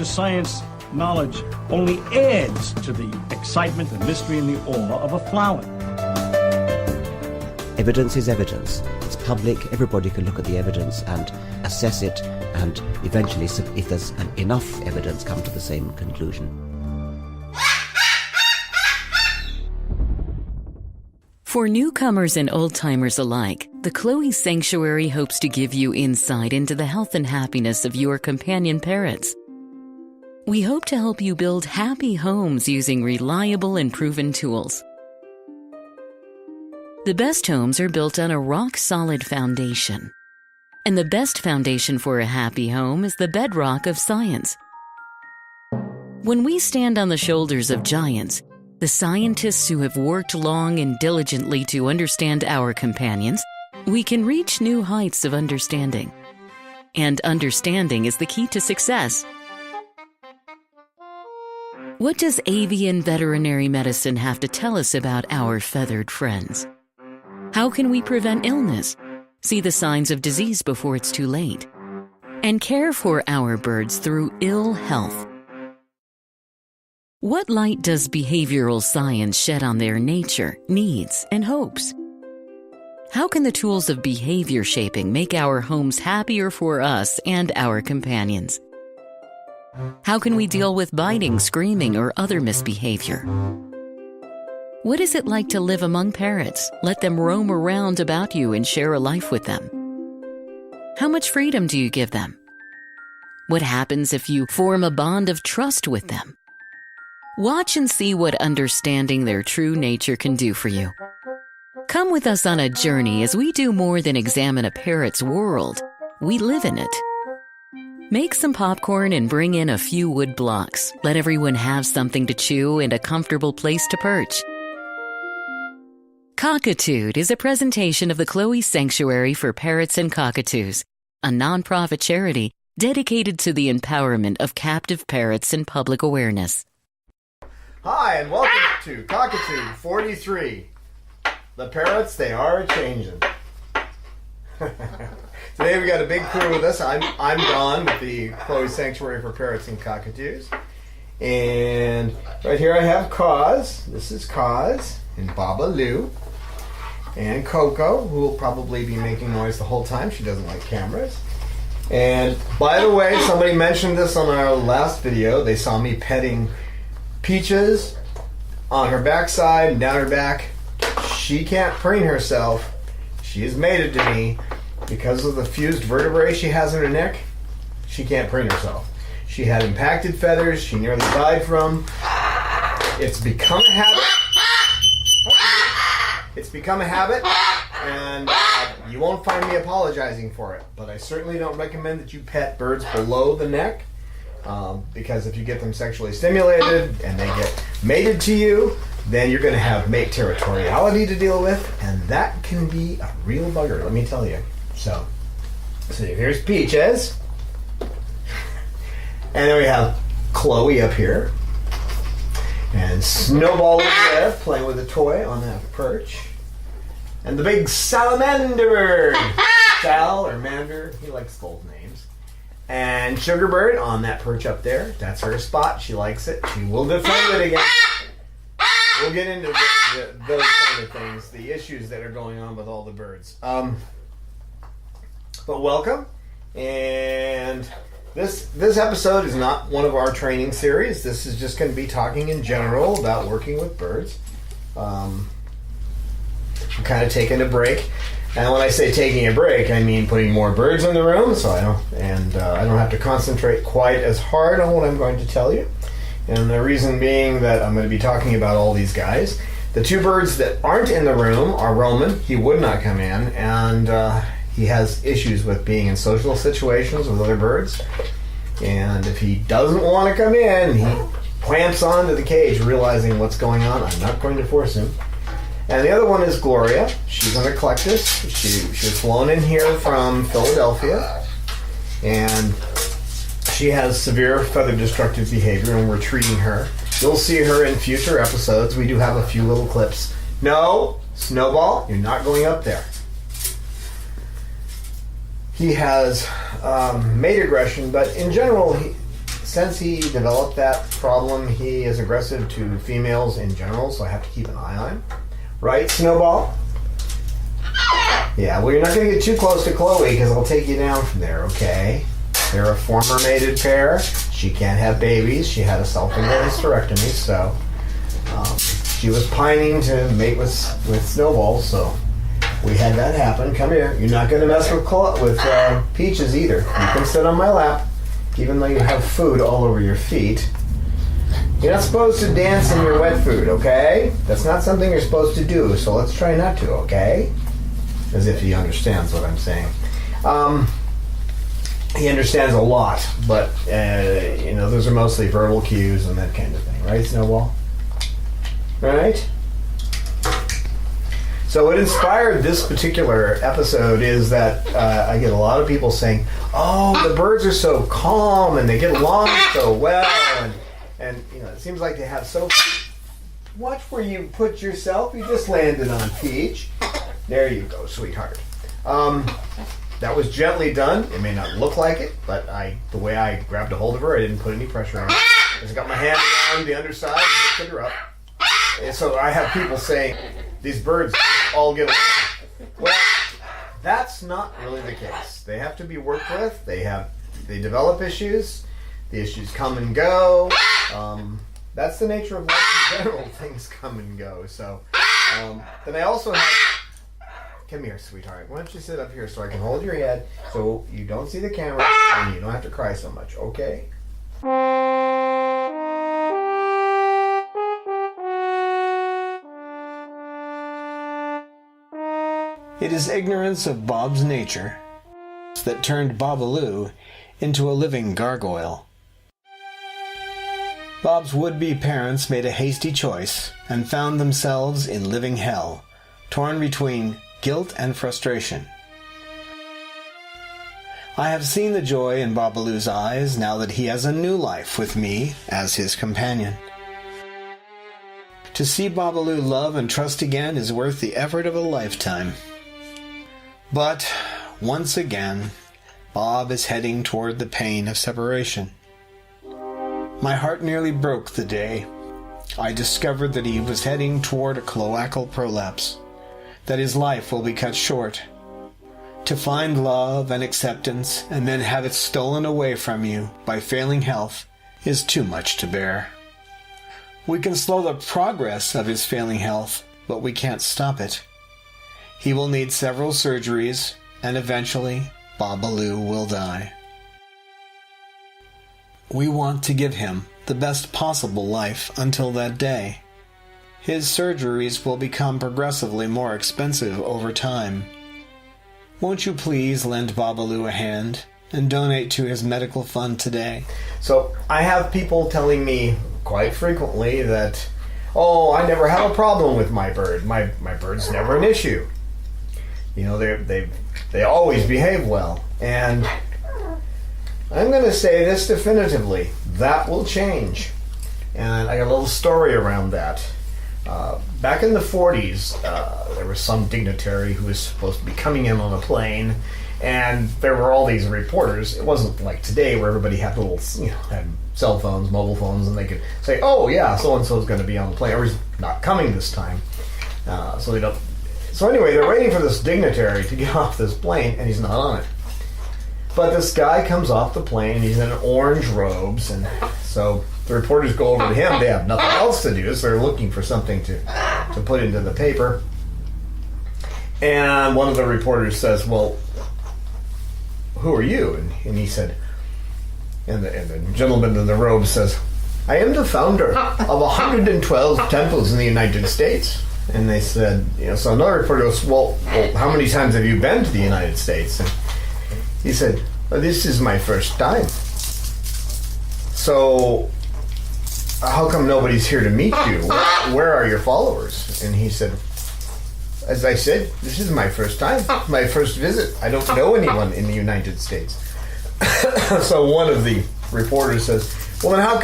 Science knowledge only adds to the excitement, the mystery, and the awe of a flower. Evidence is evidence. It's public. Everybody can look at the evidence and assess it, and eventually, if there's enough evidence, come to the same conclusion. For newcomers and old-timers alike, the Chloe Sanctuary hopes to give you insight into the health and happiness of your companion parrots. We hope to help you build happy homes using reliable and proven tools. The best homes are built on a rock-solid foundation. And the best foundation for a happy home is the bedrock of science. When we stand on the shoulders of giants, the scientists who have worked long and diligently to understand our companions, we can reach new heights of understanding. And understanding is the key to success. What does avian veterinary medicine have to tell us about our feathered friends? How can we prevent illness, see the signs of disease before it's too late, and care for our birds through ill health? What light does behavioral science shed on their nature, needs, and hopes? How can the tools of behavior shaping make our homes happier for us and our companions? How can we deal with biting, screaming, or other misbehavior? What is it like to live among parrots? Let them roam around about you and share a life with them. How much freedom do you give them? What happens if you form a bond of trust with them? Watch and see what understanding their true nature can do for you. Come with us on a journey as we do more than examine a parrot's world. We live in it. Make some popcorn and bring in a few wood blocks. Let everyone have something to chew and a comfortable place to perch. Cockatoo is a presentation of the Chloe Sanctuary for Parrots and Cockatoos, a nonprofit charity dedicated to the empowerment of captive parrots and public awareness. Hi, and welcome to Cockatoo 43. The parrots, they are A-Changin. Today we got a big crew with us. I'm Don with the Chloe Sanctuary for Parrots and Cockatoos. And right here I have Cause. This is Cause and Babaloo. And Coco, who will probably be making noise the whole time. She doesn't like cameras. And by the way, somebody mentioned this on our last video. They saw me petting Peaches on her backside and down her back. She can't preen herself. She has mated to me. Because of the fused vertebrae she has in her neck, she can't preen herself. She had impacted feathers she nearly died from. It's become a habit. It's become a habit, and you won't find me apologizing for it. But I certainly don't recommend that you pet birds below the neck, because if you get them sexually stimulated and they get mated to you, then you're going to have mate territoriality to deal with, and that can be a real bugger, let me tell you. So here's Peaches. And then we have Chloe up here. And Snowball over there playing with a toy on that perch. And the big salamander bird. Sal or Mander, he likes both names. And Sugarbird on that perch up there. That's her spot. She likes it. She will defend it again. We'll get into those kind of things, the issues that are going on with all the birds. But welcome, and this episode is not one of our training series. This is just going to be talking in general about working with birds. I'm kind of taking a break, and when I say taking a break, I mean putting more birds in the room, so I don't have to concentrate quite as hard on what I'm going to tell you. And the reason being that I'm going to be talking about all these guys. The two birds that aren't in the room are Roman. He would not come in, and he has issues with being in social situations with other birds. And if he doesn't want to come in, he clamps onto the cage, realizing what's going on. I'm not going to force him. And the other one is Gloria. She's an eclectus. She was flown in here from Philadelphia. And she has severe feather destructive behavior, and we're treating her. You'll see her in future episodes. We do have a few little clips. No, Snowball, you're not going up there. He has mate aggression, but in general, since he developed that problem, he is aggressive to females in general, so I have to keep an eye on him. Right, Snowball? Yeah, well, you're not going to get too close to Chloe because I'll take you down from there, okay? They're a former mated pair. She can't have babies. She had a self-involved hysterectomy, so she was pining to mate with Snowball, so we had that happen. Come here. You're not going to mess with Peaches either. You can sit on my lap, even though you have food all over your feet. You're not supposed to dance in your wet food, okay? That's not something you're supposed to do, so let's try not to, okay? As if he understands what I'm saying. He understands a lot, but, those are mostly verbal cues and that kind of thing. Right, Snowball? Right? So what inspired this particular episode is that I get a lot of people saying, oh, the birds are so calm and they get along so well. And it seems like they have so... Watch where you put yourself. You just landed on Peach. There you go, sweetheart. That was gently done. It may not look like it, but the way I grabbed a hold of her, I didn't put any pressure on her. I just got my hand around the underside and lifted her up. And so I have people saying, these birds all get along. Well, that's not really the case. They have to be worked with. They develop issues. The issues come and go. That's the nature of life in general. Things come and go. So then I also have... Come here, sweetheart. Why don't you sit up here so I can hold your head so you don't see the camera and you don't have to cry so much, okay? It is ignorance of Bob's nature that turned Babaloo into a living gargoyle. Bob's would-be parents made a hasty choice and found themselves in living hell, torn between guilt and frustration. I have seen the joy in Babaloo's eyes now that he has a new life with me as his companion. To see Babaloo love and trust again is worth the effort of a lifetime. But, once again, Bob is heading toward the pain of separation. My heart nearly broke the day I discovered that he was heading toward a cloacal prolapse, that his life will be cut short. To find love and acceptance and then have it stolen away from you by failing health is too much to bear. We can slow the progress of his failing health, but we can't stop it. He will need several surgeries, and eventually Babaloo will die. We want to give him the best possible life until that day. His surgeries will become progressively more expensive over time. Won't you please lend Babaloo a hand and donate to his medical fund today? So I have people telling me quite frequently that, oh, I never have a problem with my bird. My bird's never an issue. They always behave well. And I'm going to say this definitively. That will change. And I got a little story around that. Back in the 40s, there was some dignitary who was supposed to be coming in on a plane, and there were all these reporters. It wasn't like today where everybody had had cell phones, mobile phones, and they could say, oh yeah, so-and-so is going to be on the plane, or he's not coming this time. So anyway, they're waiting for this dignitary to get off this plane, and he's not on it. But this guy comes off the plane, and he's in orange robes, and so the reporters go over to him. They have nothing else to do, so they're looking for something to put into the paper. And one of the reporters says, well, who are you? And he said, and the gentleman in the robe says, I am the founder of 112 temples in the United States. And they said, so another reporter goes, well, how many times have you been to the United States? And he said, well, this is my first time. So how come nobody's here to meet you? Where are your followers? And he said, as I said, this is my first time, my first visit. I don't know anyone in the United States. So one of the reporters says, Well, then how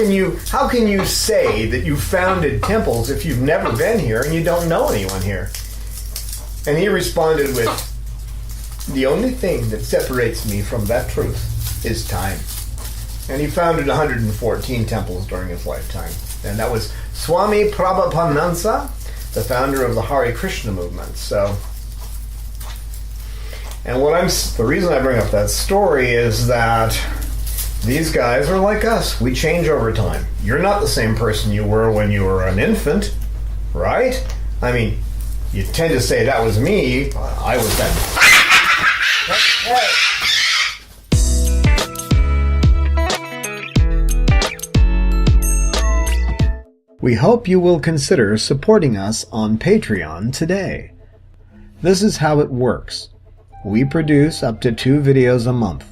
can you say that you founded temples if you've never been here and you don't know anyone here? And he responded with, the only thing that separates me from that truth is time. And he founded 114 temples during his lifetime. And that was Swami Prabhupada, the founder of the Hare Krishna movement. So, and the reason I bring up that story is that these guys are like us. We change over time. You're not the same person you were when you were an infant, right? I mean, you tend to say that was me. I was that. Hey. We hope you will consider supporting us on Patreon today. This is how it works. We produce up to 2 videos a month.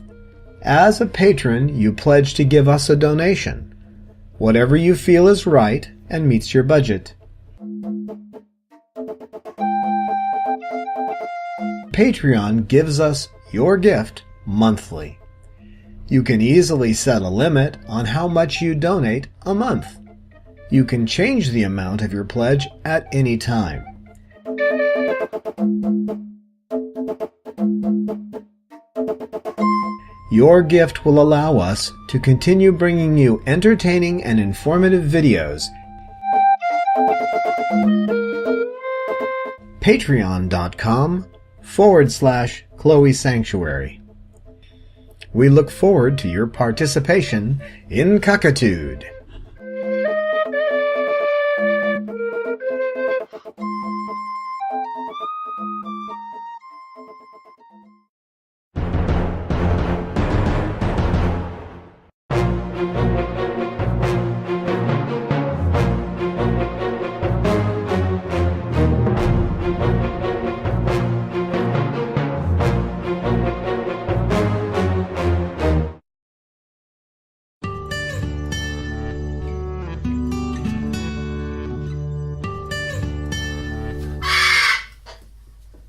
As a patron, you pledge to give us a donation, whatever you feel is right and meets your budget. Patreon gives us your gift monthly. You can easily set a limit on how much you donate a month. You can change the amount of your pledge at any time. Your gift will allow us to continue bringing you entertaining and informative videos. Patreon.com/Chloe Sanctuary. We look forward to your participation in Cockatoo.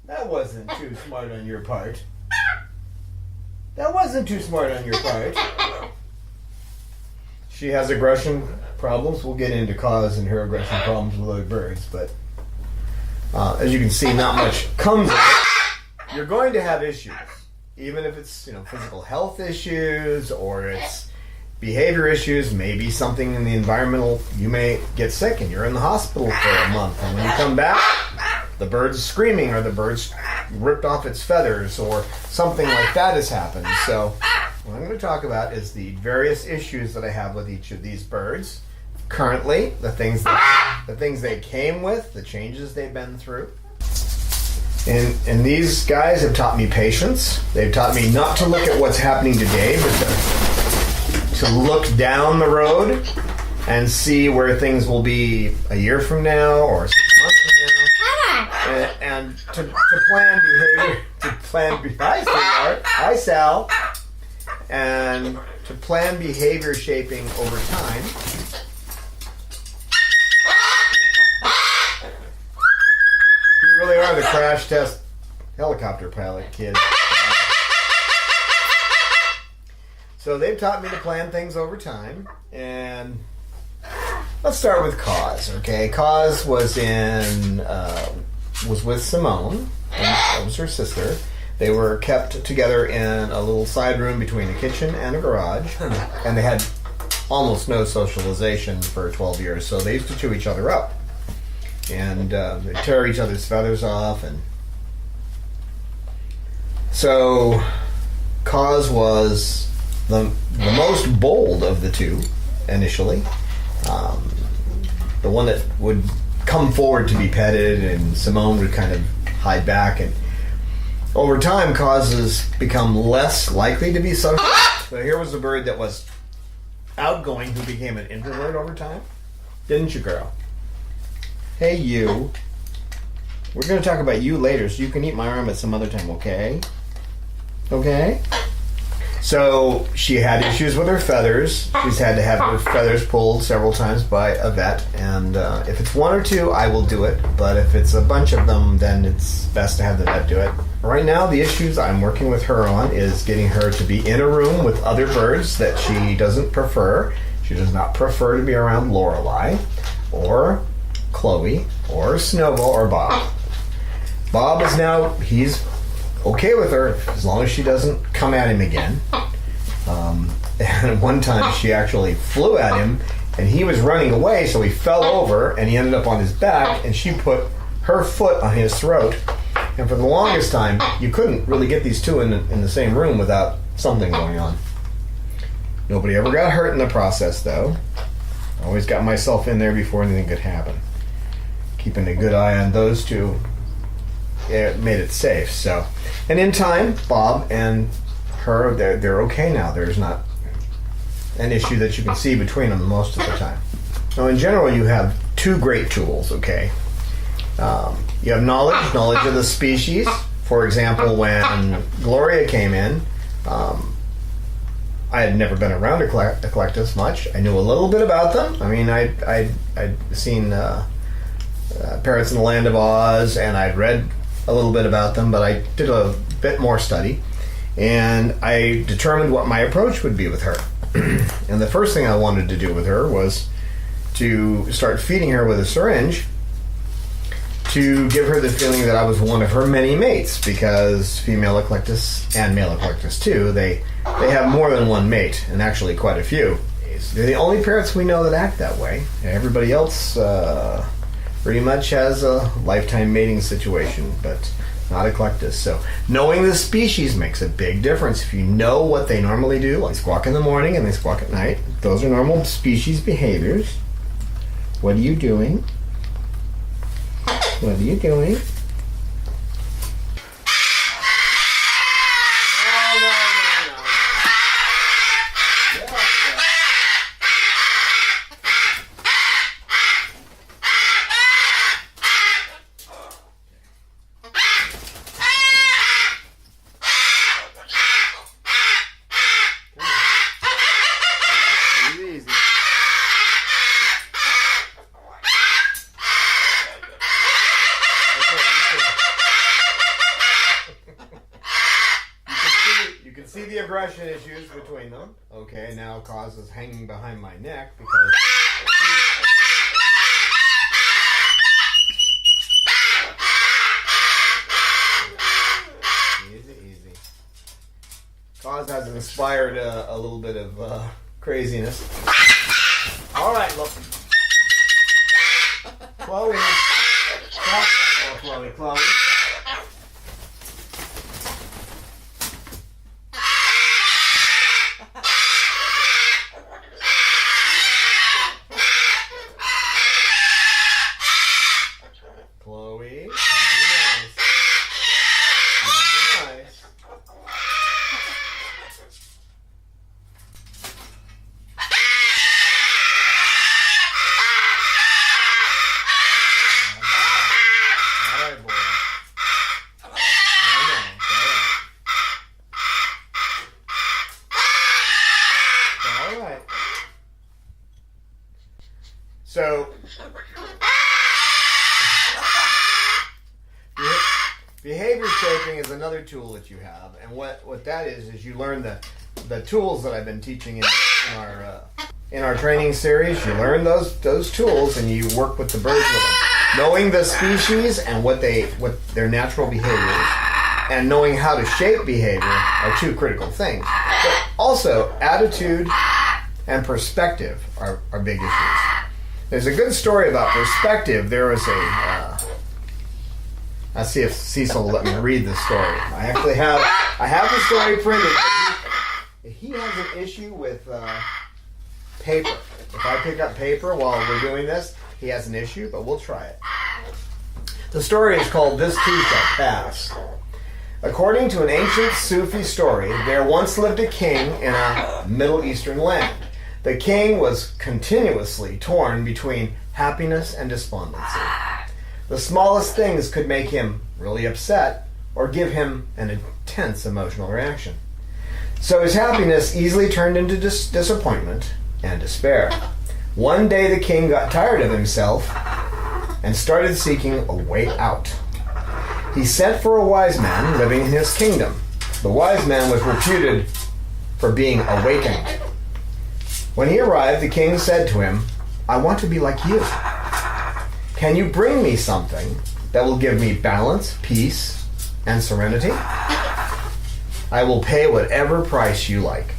That wasn't too smart on your part. That wasn't too smart on your part. She has aggression problems. We'll get into cause and her aggression problems with other birds, but as you can see, not much comes of it. You're going to have issues, even if it's physical health issues or it's behavior issues, maybe something in the environmental. You may get sick and you're in the hospital for a month, and when you come back, the bird's screaming or the bird's ripped off its feathers or something like that has happened. So what I'm going to talk about is the various issues that I have with each of these birds currently, the things they came with, the changes they've been through. And these guys have taught me patience. They've taught me not to look at what's happening today, but to look down the road and see where things will be a year from now or 6 months from now. And to plan behavior, hi, sweetheart. Hi, Sal. And to plan behavior shaping over time. You really are the crash test helicopter pilot, kid. So they've taught me to plan things over time, and let's start with Cause. Okay, Cause was with Simone, and that was her sister. They were kept together in a little side room between a kitchen and a garage, and they had almost no socialization for 12 years, so they used to chew each other up, and they'd tear each other's feathers off, and so Cause was the most bold of the two initially, the one that would come forward to be petted, and Simone would kind of hide back, and over time Causes become less likely to be social. So here was a bird that was outgoing who became an introvert over time. Didn't you, girl? Hey, you. We're going to talk about you later, so you can eat my arm at some other time, okay? Okay? So she had issues with her feathers. She's had to have her feathers pulled several times by a vet, and if it's 1 or 2, I will do it, but if it's a bunch of them, then it's best to have the vet do it. Right now, the issues I'm working with her on is getting her to be in a room with other birds that she doesn't prefer. She does not prefer to be around Lorelei or Chloe or Snowball or Bob. Bob is now, he's okay with her as long as she doesn't come at him again. And one time she actually flew at him and he was running away, so he fell over and he ended up on his back, and she put her foot on his throat. And for the longest time, you couldn't really get these two in the same room without something going on. Nobody ever got hurt in the process, though. I always got myself in there before anything could happen. Keeping a good eye on those two, it made it safe. So, and in time, Bob and her, they're okay now. There's not an issue that you can see between them most of the time. Now, in general, you have two great tools, okay? You have knowledge of the species. For example, when Gloria came in, I had never been around Eclectus much. I knew a little bit about them. I mean, I'd seen Parrots in the Land of Oz, and I'd read a little bit about them, but I did a bit more study, and I determined what my approach would be with her. And the first thing I wanted to do with her was to start feeding her with a syringe to give her the feeling that I was one of her many mates, because female Eclectus and male Eclectus too, they have more than one mate, and actually quite a few. They're the only parrots we know that act that way. Everybody else pretty much has a lifetime mating situation, but not Eclectus. So knowing the species makes a big difference. If you know what they normally do, like squawk in the morning and they squawk at night, those are normal species behaviors. What are you doing? What are you doing? See the aggression issues between them. Okay, now causes hanging behind my neck because easy. Cause has inspired a little bit of craziness. All right, look, Chloe. Stop, Chloe. So, behavior shaping is another tool that you have, and what that is you learn the tools that I've been teaching in our training series. You learn those tools, and you work with the birds with them, knowing the species and what their natural behaviors, and knowing how to shape behavior are two critical things. But also, attitude and perspective are big issues. There's a good story about perspective. There was I'll see if Cecil will let me read the story. I have the story printed. He has an issue with paper. If I pick up paper while we're doing this, he has an issue, but we'll try it. The story is called This Too Shall Pass. According to an ancient Sufi story, there once lived a king in a Middle Eastern land. The king was continuously torn between happiness and despondency. The smallest things could make him really upset or give him an intense emotional reaction. So his happiness easily turned into disappointment and despair. One day the king got tired of himself and started seeking a way out. He sent for a wise man living in his kingdom. The wise man was reputed for being awakened. When he arrived, the king said to him, "I want to be like you. Can you bring me something that will give me balance, peace, and serenity? I will pay whatever price you like."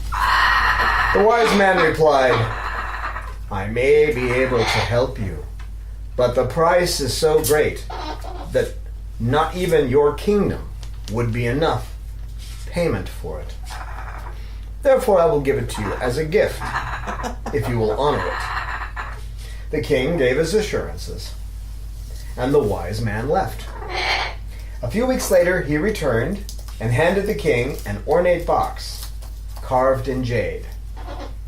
The wise man replied, "I may be able to help you, but the price is so great that not even your kingdom would be enough payment for it. Therefore I will give it to you as a gift, if you will honor it." The king gave his assurances, and the wise man left. A few weeks later he returned and handed the king an ornate box carved in jade.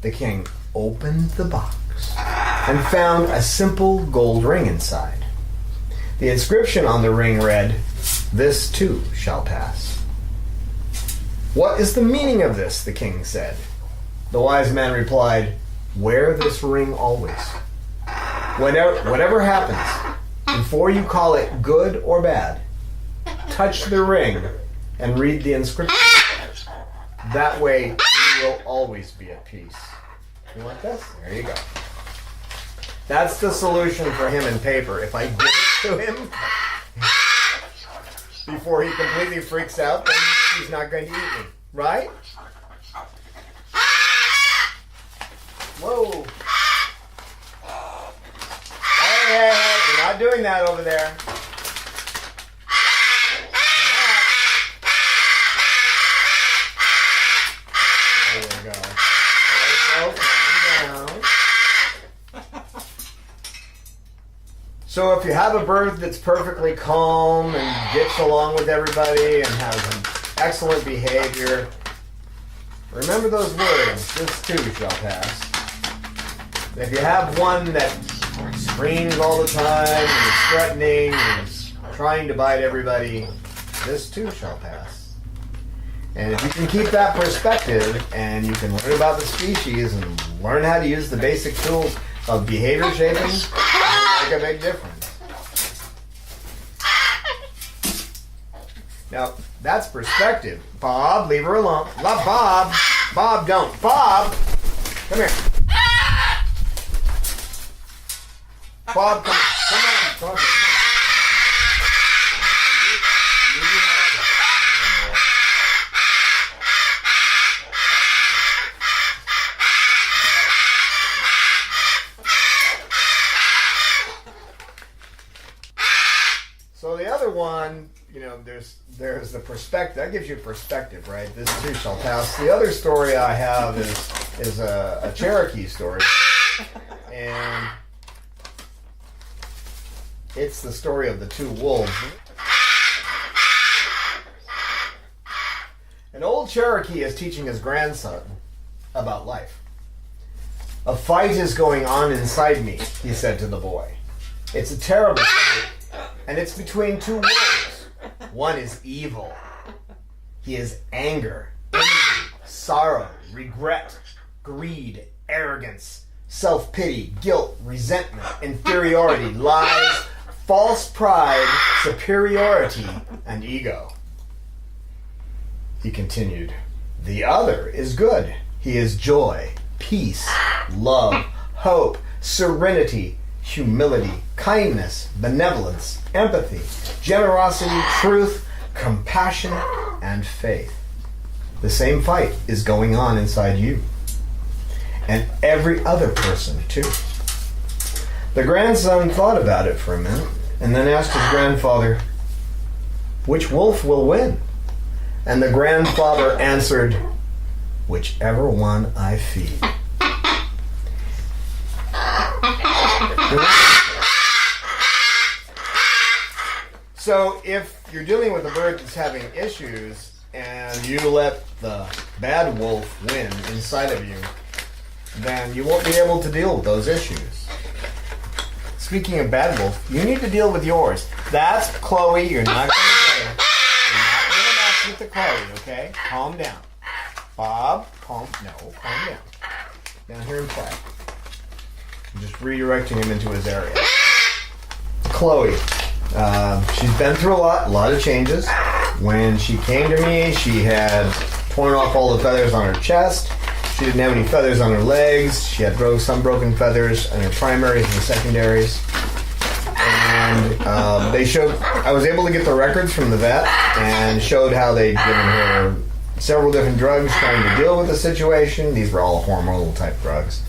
The king opened the box and found a simple gold ring inside. The inscription on the ring read, "This too shall pass." "What is the meaning of this?" the king said. The wise man replied, "Wear this ring always. Whatever happens, before you call it good or bad, touch the ring and read the inscription. That way you will always be at peace." You want this? There you go. That's the solution for him in paper. If I give it to him before he completely freaks out, then he's not going to eat me. Right? Whoa. Hey, you're not doing that over there. There you go. Calm down. So if you have a bird that's perfectly calm and gets along with everybody and has an excellent behavior, remember those words, "This too shall pass." If you have one that screams all the time and is threatening and is trying to bite everybody, this too shall pass. And if you can keep that perspective and you can learn about the species and learn how to use the basic tools of behavior shaping, it'll make a big difference. Now, that's perspective. Bob, leave her alone. Love Bob. Bob, don't. Bob, come here. Bob, come on. Come on. So the other one, there's the perspective. That gives you perspective, right? This too shall pass. The other story I have is a Cherokee story. And it's the story of the two wolves. An old Cherokee is teaching his grandson about life. "A fight is going on inside me," he said to the boy. "It's a terrible fight, and it's between two wolves. One is evil. He is anger, envy, sorrow, regret, greed, arrogance, self-pity, guilt, resentment, inferiority, lies, false pride, superiority, and ego." He continued, "The other is good. He is joy, peace, love, hope, serenity, humility, kindness, benevolence, empathy, generosity, truth, compassion, and faith. The same fight is going on inside you. And every other person, too." The grandson thought about it for a minute and then asked his grandfather, "Which wolf will win?" And the grandfather answered, "Whichever one I feed." So if you're dealing with a bird that's having issues and you let the bad wolf win inside of you, then you won't be able to deal with those issues. Speaking of bad wolf, you need to deal with yours. That's Chloe. You're not going to get her. You're not going to mess with the Chloe, okay? Calm down. Bob, calm down. Down here and play. I'm just redirecting him into his area. Chloe. She's been through a lot of changes. When she came to me, she had torn off all the feathers on her chest. She didn't have any feathers on her legs. She had some broken feathers on her primaries and secondaries. And I was able to get the records from the vet and showed how they'd given her several different drugs trying to deal with the situation. These were all hormonal type drugs.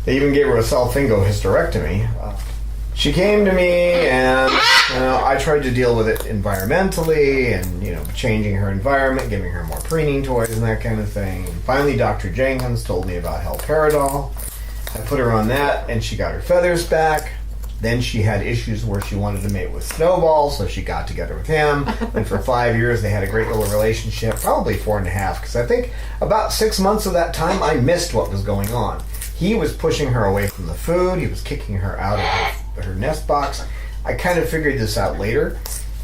They even gave her a salpingo hysterectomy. She came to me, and I tried to deal with it environmentally, and changing her environment, giving her more preening toys and that kind of thing. And finally, Dr. Jenkins told me about haloperidol. I put her on that, and she got her feathers back. Then she had issues where she wanted to mate with Snowball, so she got together with him. And for 5 years, they had a great little relationship, probably 4.5, because I think about 6 months of that time, I missed what was going on. He was pushing her away from the food. He was kicking her out of her nest box. I kind of figured this out later.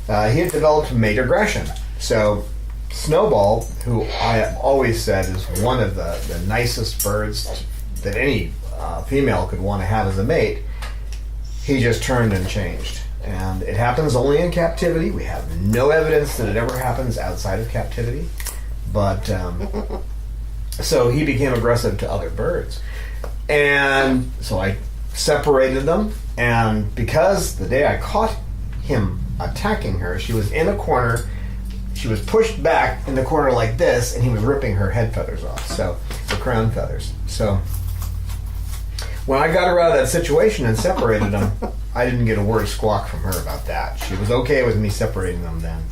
He had developed mate aggression. So Snowball, who I have always said is one of the nicest birds that any female could want to have as a mate, he just turned and changed. And it happens only in captivity. We have no evidence that it ever happens outside of captivity. But so he became aggressive to other birds. And so I separated them. And because the day I caught him attacking her, she was in a corner. She was pushed back in the corner like this, and he was ripping her head feathers off. So, the crown feathers. So when I got her out of that situation and separated them, I didn't get a word squawk from her about that. She was okay with me separating them then.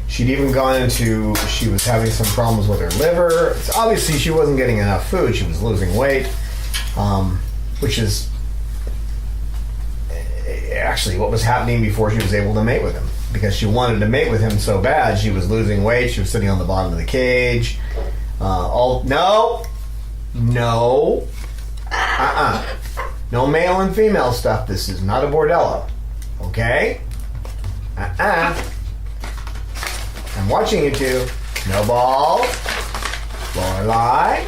She'd even gone into, she was having some problems with her liver. Obviously, she wasn't getting enough food. She was losing weight, which is actually what was happening before she was able to mate with him. Because she wanted to mate with him so bad, she was losing weight. She was sitting on the bottom of the cage. No male and female stuff. This is not a bordello. Okay? I'm watching you two. Snowball. Lorelei.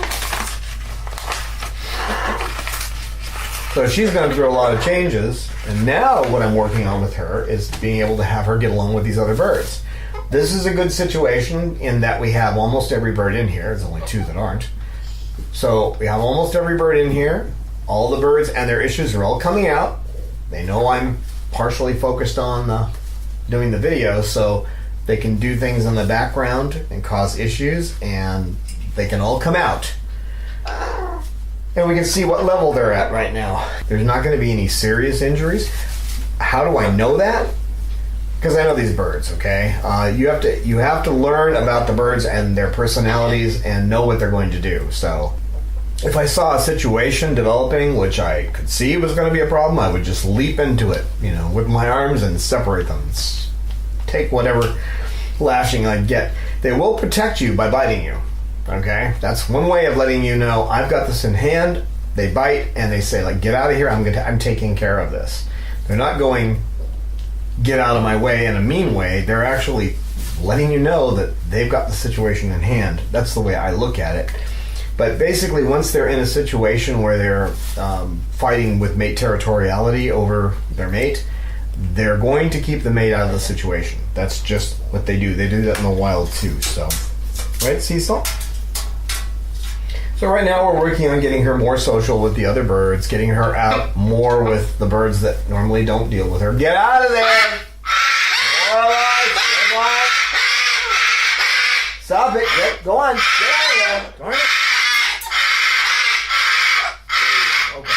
So she's going through a lot of changes. And now what I'm working on with her is being able to have her get along with these other birds. This is a good situation in that we have almost every bird in here. There's only 2 that aren't. So we have almost every bird in here. All the birds and their issues are all coming out. They know I'm partially focused on doing the video, so they can do things in the background and cause issues, and they can all come out. And we can see what level they're at right now. There's not going to be any serious injuries. How do I know that? Because I know these birds, okay? You have to learn about the birds and their personalities and know what they're going to do. So if I saw a situation developing which I could see was going to be a problem, I would just leap into it, with my arms and separate them. Take whatever lashing I get. They will protect you by biting you, okay? That's one way of letting you know I've got this in hand. They bite and they say, get out of here. I'm taking care of this. They're not going, get out of my way in a mean way. They're actually letting you know that they've got the situation in hand. That's the way I look at it. But basically, once they're in a situation where they're fighting with mate territoriality over their mate, they're going to keep the mate out of the situation. That's just what they do. They do that in the wild too. So, right, Cecil? So right now we're working on getting her more social with the other birds, getting her out more with the birds that normally don't deal with her. Get out of there! All right, stop it! Go on! Get out of there! Darn it! Okay.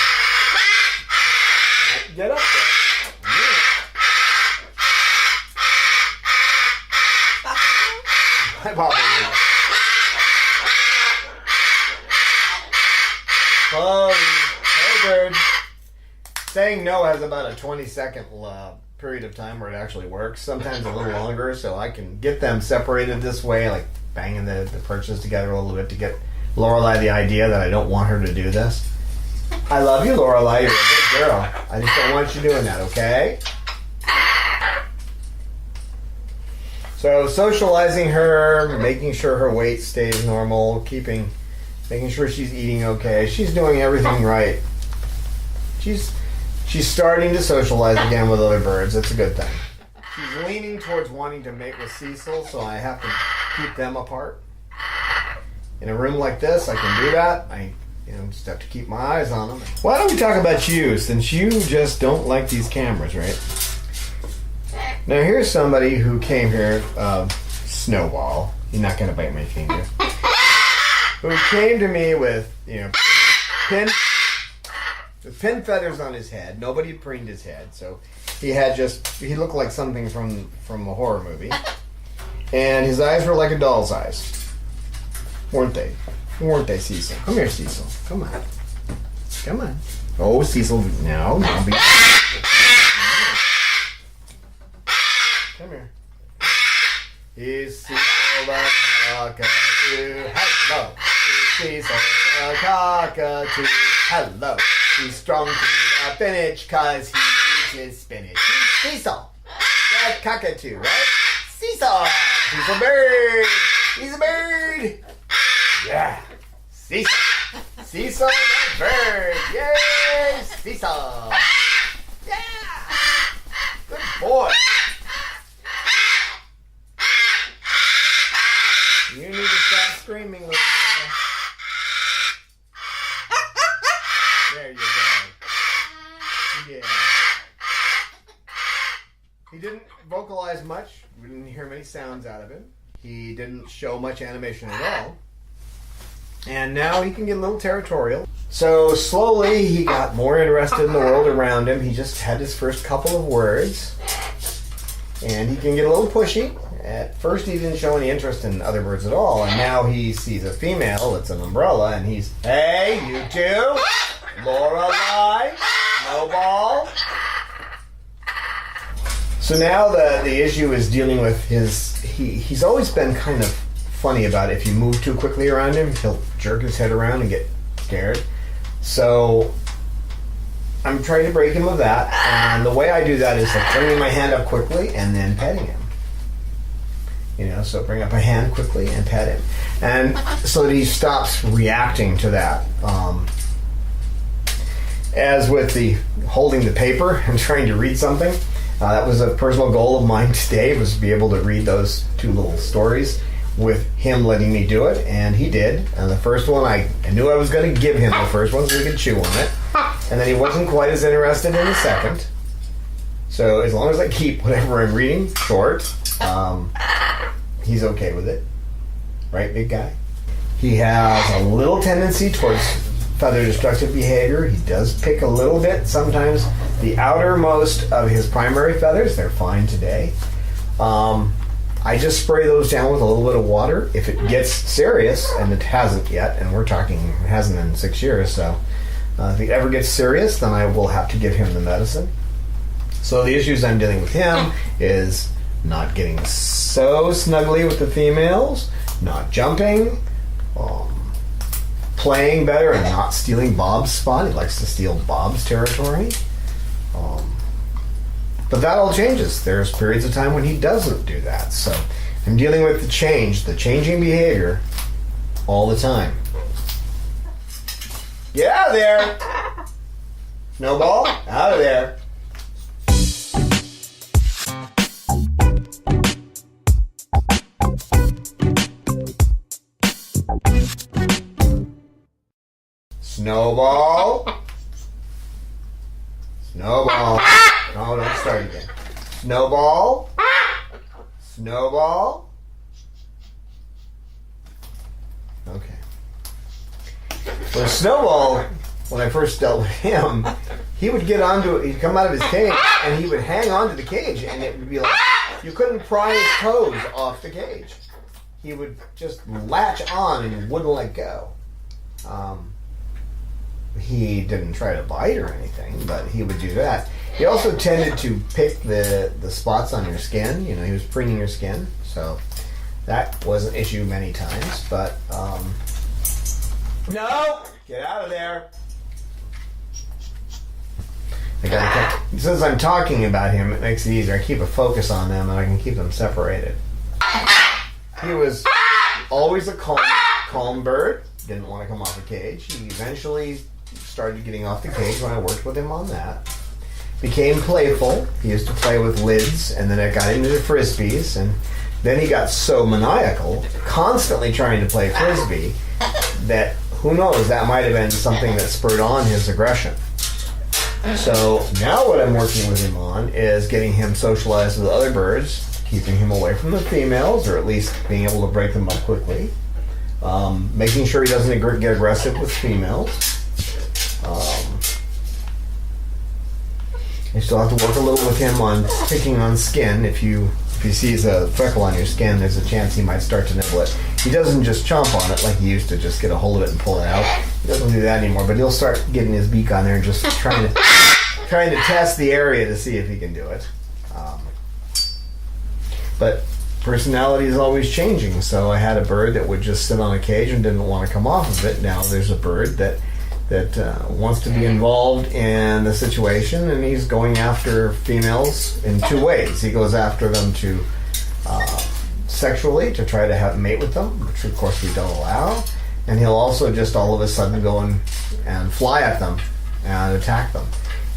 Get up there. I probably will. Hey bird. Saying no has about a 20-second period of time where it actually works. Sometimes a little longer, so I can get them separated this way, like banging the perches together a little bit to get Lorelei the idea that I don't want her to do this. I love you, Lorelei. You're a good girl. I just don't want you doing that, okay? So socializing her, making sure her weight stays normal, making sure she's eating okay. She's doing everything right. She's starting to socialize again with other birds. That's a good thing. She's leaning towards wanting to mate with Cecil, so I have to keep them apart. in a room like this, I can do that. I just have to keep my eyes on them. Why don't we talk about you, since you just don't like these cameras, right? Now here's somebody who came here, Snowball. You're not gonna bite my finger. Who came to me with, pin feathers on his head. Nobody had preened his head, so he looked like something from a horror movie. And his eyes were like a doll's eyes. Weren't they? Weren't they, Cecil? Come here, Cecil. Come on. Come on. Oh, Cecil, now be... Come here. He's Cecil the cockatoo. Hello. He's Cecil the cockatoo. Hello. He's strong to the finish because he eats his spinach. He's Cecil the cockatoo, right? Cecil. He's a bird. He's a bird. Yeah. Cecil. Cecil the bird. Yay, Cecil. Yeah. Good boy. You need to stop screaming with There you go. Yeah. He didn't vocalize much. We didn't hear many sounds out of him. He didn't show much animation at all. And now he can get a little territorial. So slowly he got more interested in the world around him. He just had his first couple of words. And he can get a little pushy. At first he didn't show any interest in other birds at all. And now he sees a female, it's an umbrella, and he's, hey, you two, Lorelei, Snowball. So now the issue is dealing with he's always been kind of funny about it. If you move too quickly around him, he'll jerk his head around and get scared. So I'm trying to break him of that, and the way I do that is like bringing my hand up quickly and then petting him. So bring up a hand quickly and pet him, and so that he stops reacting to that. As with the holding the paper and trying to read something, that was a personal goal of mine today, was to be able to read those two little stories with him letting me do it, and he did. And the first one, I knew I was going to give him the first one so he could chew on it, and then he wasn't quite as interested in the second. So as long as I keep whatever I'm reading short, he's okay with it. Right, big guy? He has a little tendency towards feather destructive behavior. He does pick a little bit sometimes. The outermost of his primary feathers, they're fine today. I just spray those down with a little bit of water. If it gets serious, and it hasn't yet, and we're talking, it hasn't in 6 years, so if it ever gets serious, then I will have to give him the medicine. So the issues I'm dealing with him is not getting so snuggly with the females, not jumping, playing better and not stealing Bob's spot. He likes to steal Bob's territory. But that all changes. There's periods of time when he doesn't do that. So I'm dealing with the changing behavior all the time. Get out of there! Snowball, out of there. Snowball. Snowball. No, don't start again. Snowball. Snowball. Okay. Well, Snowball, when I first dealt with him, he would get onto it, he'd come out of his cage, and he would hang onto the cage, and it would be like, you couldn't pry his toes off the cage. He would just latch on and wouldn't let go. He didn't try to bite or anything, but he would do that. He also tended to pick the spots on your skin. He was preening your skin, so that was an issue many times. But no, get out of there. Since I'm talking about him, it makes it easier. I keep a focus on them, and I can keep them separated. He was always a calm bird. Didn't want to come off the cage. He eventually started getting off the cage when I worked with him on that. Became playful. He used to play with lids, and then it got into frisbees, and then he got so maniacal, constantly trying to play frisbee, that who knows, that might have been something that spurred on his aggression. So now what I'm working with him on is getting him socialized with other birds, keeping him away from the females, or at least being able to break them up quickly. Making sure he doesn't get aggressive with females. You still have to work a little with him on picking on skin. If he sees a freckle on your skin, there's a chance he might start to nibble it. He doesn't just chomp on it like he used to, just get a hold of it and pull it out. He doesn't do that anymore, but he'll start getting his beak on there and just trying to test the area to see if he can do it. But personality is always changing, so I had a bird that would just sit on a cage and didn't want to come off of it. Now there's a bird that wants to be involved in the situation, and he's going after females in two ways. He goes after them to sexually, to try to mate with them, which of course we don't allow, and he'll also just all of a sudden go and fly at them and attack them.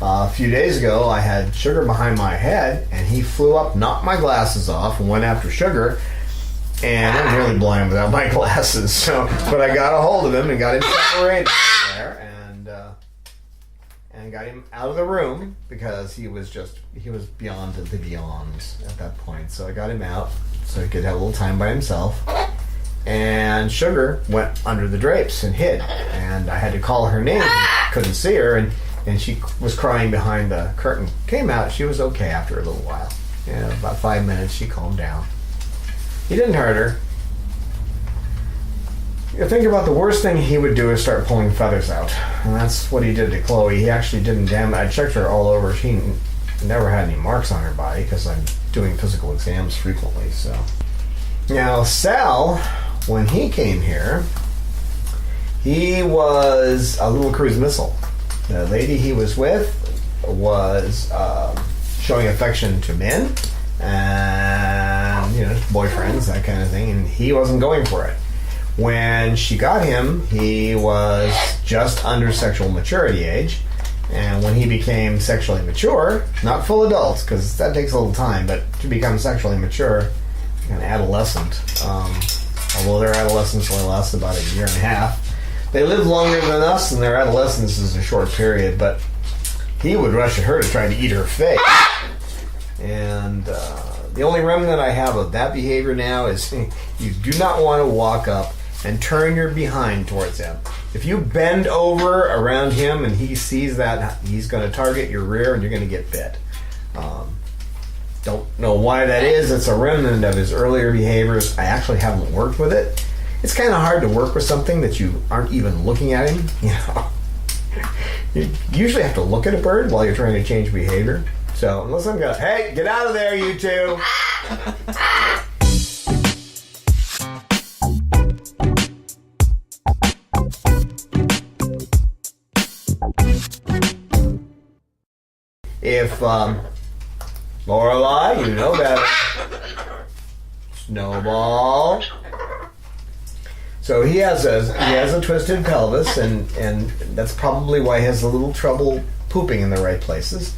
A few days ago, I had Sugar behind my head, and he flew up, knocked my glasses off, and went after Sugar. And I'm really blind without my glasses, but I got a hold of him and got him separated there, and got him out of the room because he was beyond the beyond at that point. So I got him out so he could have a little time by himself. And Sugar went under the drapes and hid, and I had to call her name. Couldn't see her, and she was crying behind the curtain. Came out. She was okay after a little while. About 5 minutes, she calmed down. He didn't hurt her. You think about the worst thing he would do is start pulling feathers out. And that's what he did to Chloe. He actually didn't damage. I checked her all over. She never had any marks on her body because I'm doing physical exams frequently. So now Sal, when he came here, he was a little cruise missile. The lady he was with was showing affection to men and boyfriends, that kind of thing, and he wasn't going for it. When she got him, he was just under sexual maturity age, and when he became sexually mature, not full adults, because that takes a little time, but to become sexually mature, an adolescent, although their adolescence only lasts about a year and a half, they live longer than us, and their adolescence is a short period, but he would rush at her to try to eat her face. And the only remnant I have of that behavior now is you do not want to walk up and turn your behind towards him. If you bend over around him and he sees that, he's going to target your rear and you're going to get bit. Don't know why that is. It's a remnant of his earlier behaviors. I actually haven't worked with it. It's kind of hard to work with something that you aren't even looking at him. You usually have to look at a bird while you're trying to change behavior. So unless I'm going, hey, get out of there, you two. If Lorelei, you know better. Snowball. So he has a twisted pelvis, and that's probably why he has a little trouble pooping in the right places.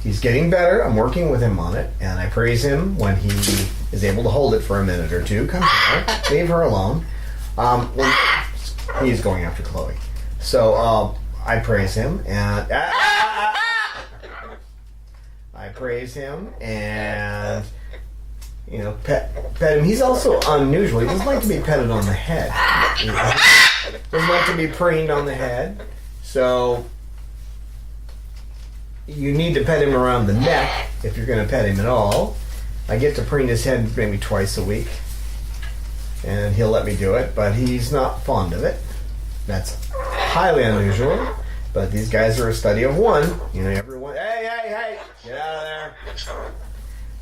He's getting better. I'm working with him on it, and I praise him when he is able to hold it for a minute or two. Come here, leave her alone. He's going after Chloe, so I praise him, and I praise him, and pet him. He's also unusual. He doesn't like to be petted on the head. He doesn't like to be preened on the head. So you need to pet him around the neck if you're going to pet him at all. I get to preen his head maybe twice a week, and he'll let me do it, but he's not fond of it. That's highly unusual, but these guys are a study of one. Everyone, hey, get out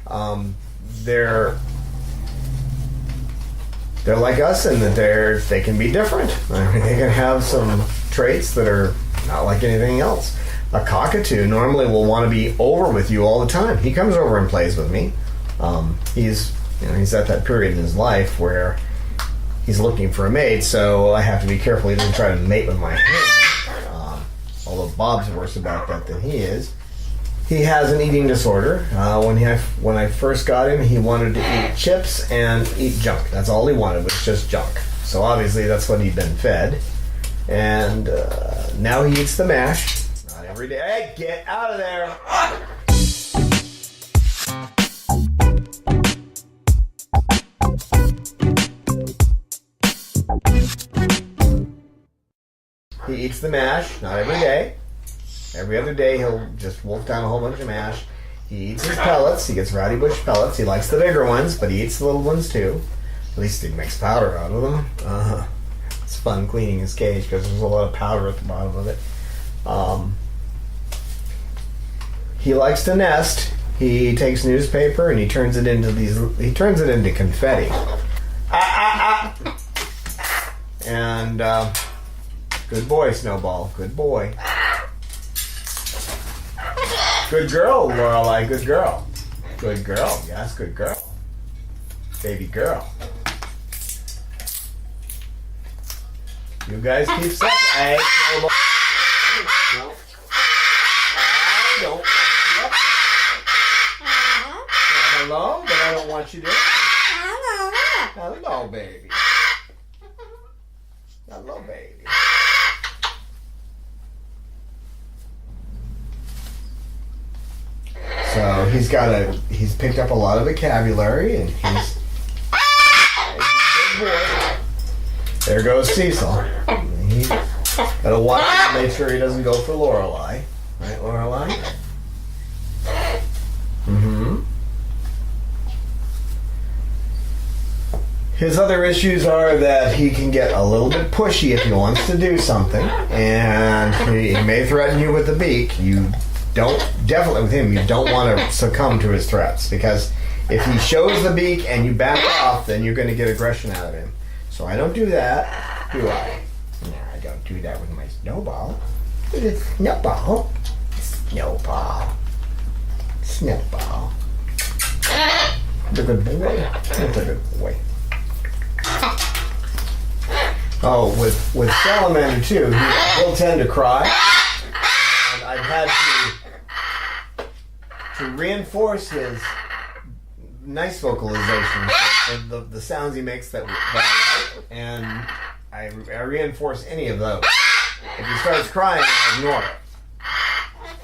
of there. They're like us in that they can be different. They can have some traits that are not like anything else. A cockatoo normally will want to be over with you all the time. He comes over and plays with me. He's at that period in his life where he's looking for a mate, so I have to be careful he doesn't try to mate with my hand. Although Bob's worse about that than he is. He has an eating disorder. When I first got him, he wanted to eat chips and eat junk. That's all he wanted, was just junk. So obviously that's what he'd been fed. And now he eats the mash. Not every day. Hey, get out of there! He eats the mash, not every day. Every other day he'll just wolf down a whole bunch of mash. He eats his pellets. He gets Rowdy Bush pellets. He likes the bigger ones, but he eats the little ones too. At least he makes powder out of them. It's fun cleaning his cage because there's a lot of powder at the bottom of it. He likes to nest. He takes newspaper and he turns it into confetti. And good boy, Snowball. Good boy. Good girl, Lorelei. Good girl. Good girl. Yes, good girl. Baby girl. You guys keep separate. No. I don't want you up. Hello, but I don't want you to. Hello, baby. Hello, baby. So he's picked up a lot of vocabulary, and he's a good boy. There goes Cecil. He gotta watch to make sure he doesn't go for Lorelei. Right, Lorelei? Mm-hmm. His other issues are that he can get a little bit pushy if he wants to do something, and he may threaten you with the beak. Definitely with him, you don't want to succumb to his threats, because if he shows the beak and you back off, then you're going to get aggression out of him. So I don't do that, do I? No, I don't do that with my Snowball. Snowball. Snowball. Snowball. It's a good boy. It's a good boy. Oh, with Salamander too, he'll tend to cry. And I've had to reinforce his nice vocalization, the sounds he makes that I like, and I reinforce any of those. If he starts crying, I ignore it.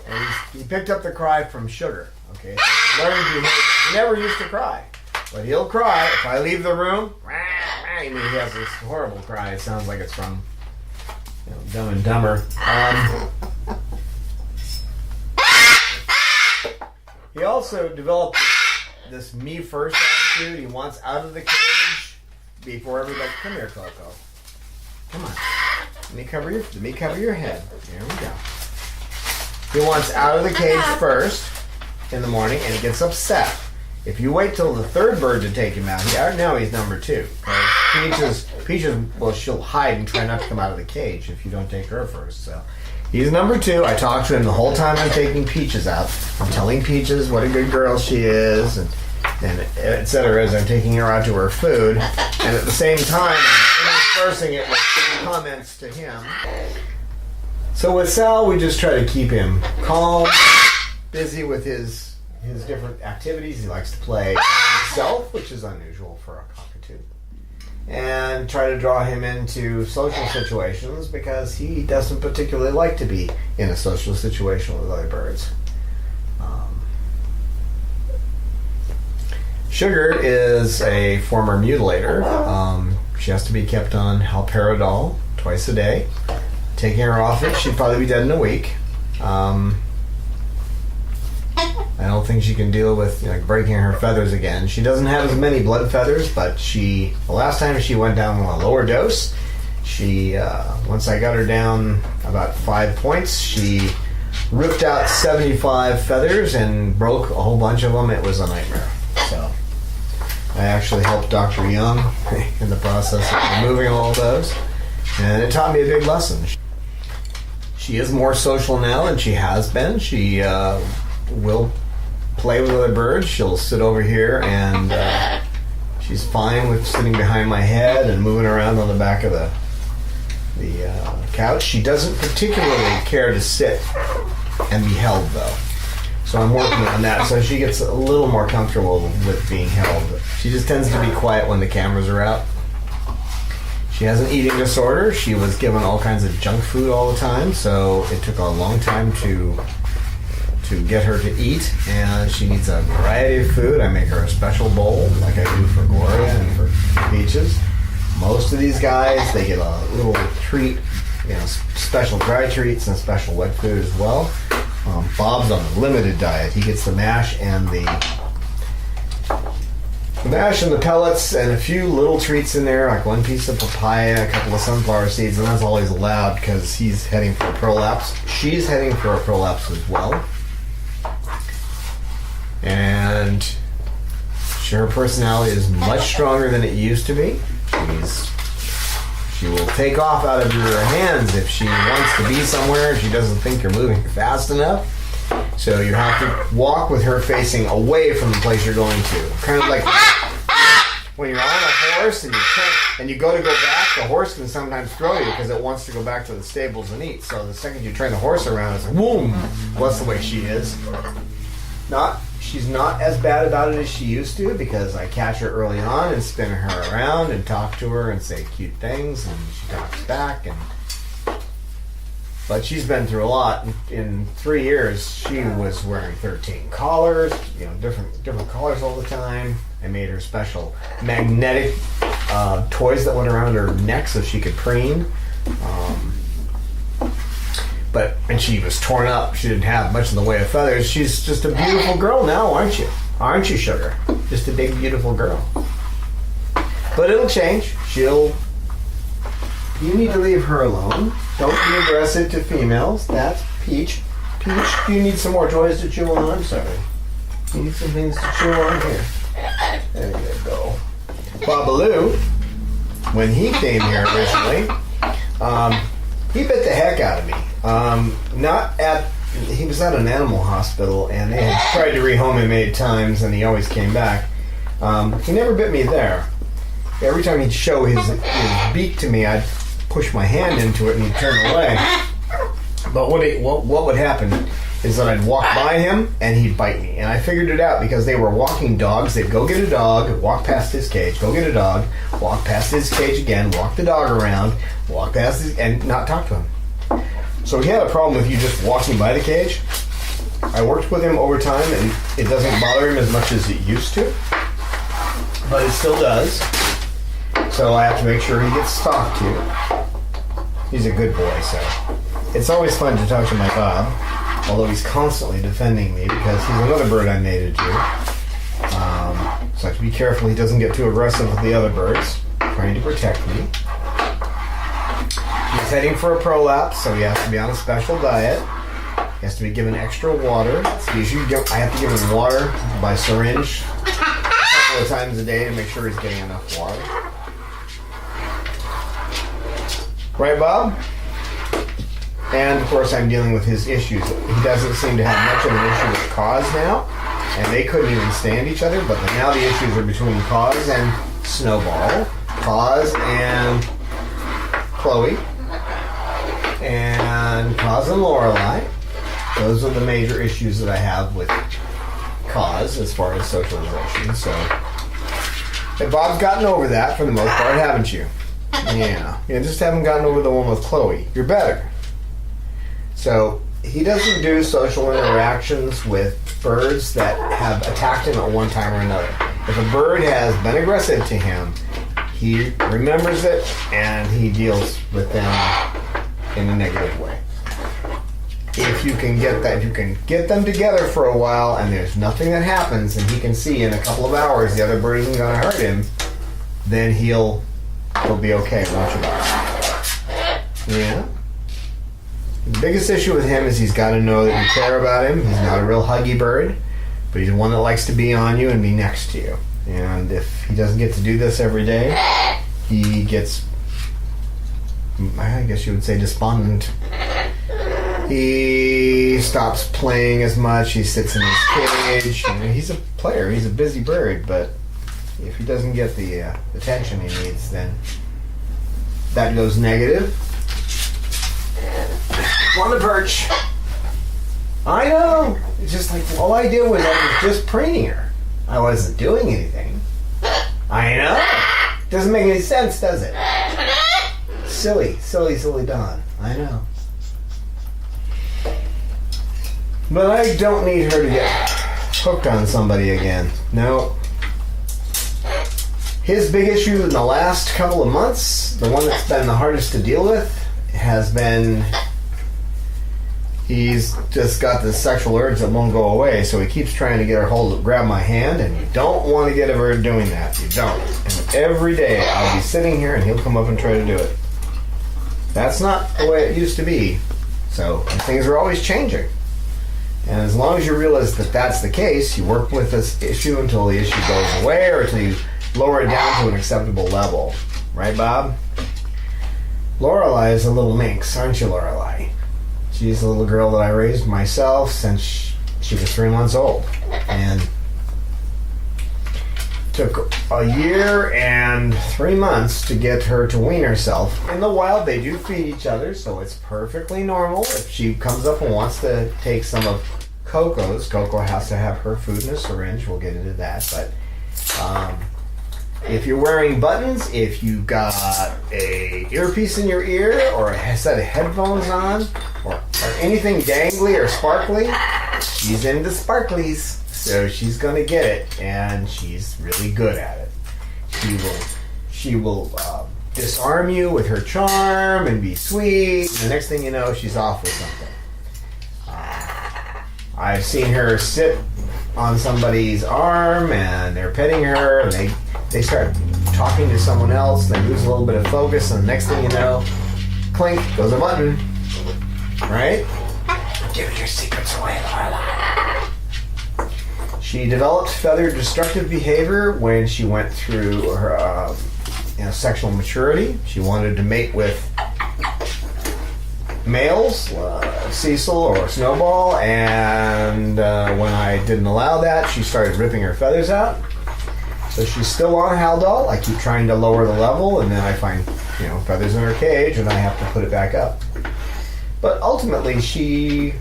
And he picked up the cry from Sugar. Okay, so learned behavior. He never used to cry, but he'll cry if I leave the room. I mean, he has this horrible cry. It sounds like it's from Dumb and Dumber. He also developed this me first attitude. He wants out of the cage before everybody. Come here, Coco. Come on. Let me cover your head. There we go. He wants out of the cage first in the morning, and he gets upset if you wait till the third bird to take him out. Now he's number 2. Peaches, well, she'll hide and try not to come out of the cage if you don't take her first. So he's number 2. I talk to him the whole time I'm taking Peaches out. I'm telling Peaches what a good girl she is, and et cetera, as I'm taking her out to her food. And at the same time, I'm interspersing it with comments to him. So with Sal, we just try to keep him calm, busy with his different activities. He likes to play himself, which is unusual for a cockatoo. And try to draw him into social situations, because he doesn't particularly like to be in a social situation with other birds. Sugar is a former mutilator. She has to be kept on haloperidol twice a day. Taking her off it, she'd probably be dead in a week. I don't think she can deal with breaking her feathers again. She doesn't have as many blood feathers, but the last time she went down on a lower dose, once I got her down about 5 points, she ripped out 75 feathers and broke a whole bunch of them. It was a nightmare. So I actually helped Dr. Young in the process of removing all of those, and it taught me a big lesson. She is more social now than she has been. She will play with other birds. She'll sit over here, and she's fine with sitting behind my head and moving around on the back of the couch. She doesn't particularly care to sit and be held, though. So I'm working on that, so she gets a little more comfortable with being held. She just tends to be quiet when the cameras are out. She has an eating disorder. She was given all kinds of junk food all the time, so it took a long time to get her to eat, and she needs a variety of food. I make her a special bowl, like I do for Gloria and for Peaches. Most of these guys, they get a little treat, special dry treats and special wet food as well. Bob's on a limited diet. He gets the mash and the pellets and a few little treats in there, like one piece of papaya, a couple of sunflower seeds, and that's all he's allowed because he's heading for a prolapse. She's heading for a prolapse as well. And her personality is much stronger than it used to be. She will take off out of your hands if she wants to be somewhere and she doesn't think you're moving fast enough. So you have to walk with her facing away from the place you're going to. Kind of like when you're on a horse and you go back, the horse can sometimes throw you because it wants to go back to the stables and eat. So the second you turn the horse around, it's like, boom! Well, that's the way she is. She's not as bad about it as she used to because I catch her early on and spin her around and talk to her and say cute things, and she talks back. But she's been through a lot. In 3 years, she was wearing 13 collars, different collars all the time. I made her special magnetic toys that went around her neck so she could preen. And she was torn up. She didn't have much in the way of feathers. She's just a beautiful girl now, aren't you? Aren't you, Sugar? Just a big, beautiful girl. But it'll change. You need to leave her alone. Don't be aggressive to females. That's Peach. Peach, do you need some more toys to chew on? I'm sorry. You need some things to chew on here. There you go. Babaloo, when he came here originally, he bit the heck out of me. He was at an animal hospital, and they had tried to rehome him 8 times, and he always came back. He never bit me there. Every time he'd show his beak to me, I'd push my hand into it, and he'd turn away. But what would happen is that I'd walk by him, and he'd bite me. And I figured it out because they were walking dogs. They'd go get a dog, walk past his cage, go get a dog, walk past his cage again, walk the dog around, walk past his, and not talk to him. So he had a problem with you just walking by the cage. I worked with him over time, and it doesn't bother him as much as it used to. But it still does. So I have to make sure he gets talked to. He's a good boy, so. It's always fun to talk to my Bob, although he's constantly defending me because he's another bird I mated to. So I have to be careful he doesn't get too aggressive with the other birds, trying to protect me. He's heading for a prolapse, so he has to be on a special diet. He has to be given extra water. Usually I have to give him water by syringe a couple of times a day to make sure he's getting enough water. Right, Bob? And, of course, I'm dealing with his issues. He doesn't seem to have much of an issue with Cause now, and they couldn't even stand each other, but now the issues are between Cause and Snowball, Cause and Chloe, and Cause and Lorelei. Those are the major issues that I have with Cause as far as socialization. So, and Bob's gotten over that for the most part, haven't you? Yeah. You just haven't gotten over the one with Chloe. You're better. So, he doesn't do social interactions with birds that have attacked him at one time or another. If a bird has been aggressive to him, he remembers it and he deals with them in a negative way. If you can get them together for a while and there's nothing that happens and he can see in a couple of hours the other bird isn't going to hurt him, then he'll be okay, won't you, Bob? Yeah? The biggest issue with him is he's got to know that you care about him. He's not a real huggy bird, but he's one that likes to be on you and be next to you. And if he doesn't get to do this every day, he gets, I guess you would say, despondent. He stops playing as much. He sits in his cage. I mean, he's a player. He's a busy bird, but if he doesn't get the attention he needs, then that goes negative. On the perch. I know. It's just like all I did was I was just preening her. I wasn't doing anything. I know. Doesn't make any sense, does it? silly Dawn. I know. But I don't need her to get hooked on somebody again. No. His big issue in the last couple of months, the one that's been the hardest to deal with, has been he's just got this sexual urge that won't go away, so he keeps trying to get her grab my hand, and you don't want to get a bird doing that. You don't. And every day I'll be sitting here and he'll come up and try to do it. That's not the way it used to be. So things are always changing. And as long as you realize that that's the case, you work with this issue until the issue goes away or until you lower it down to an acceptable level. Right, Bob? Lorelei is a little minx, aren't you, Lorelei? She's a little girl that I raised myself since she was 3 months old. And took a year and 3 months to get her to wean herself. In the wild, they do feed each other, so it's perfectly normal. If she comes up and wants to take some of Coco's, Coco has to have her food in a syringe. We'll get into that. But if you're wearing buttons, if you've got a earpiece in your ear or a set of headphones on or anything dangly or sparkly, she's into sparklies. So she's going to get it, and she's really good at it. She will disarm you with her charm and be sweet. And the next thing you know, she's off with something. I've seen her sit on somebody's arm, and they're petting her, and they start talking to someone else. They lose a little bit of focus, and the next thing you know, clink goes a button. Right? Give your secrets away, Lorelai. She developed feather destructive behavior when she went through her sexual maturity. She wanted to mate with males, Cecil or Snowball, and when I didn't allow that, she started ripping her feathers out. So she's still on Haldol. I keep trying to lower the level, and then I find feathers in her cage, and I have to put it back up. But ultimately, she...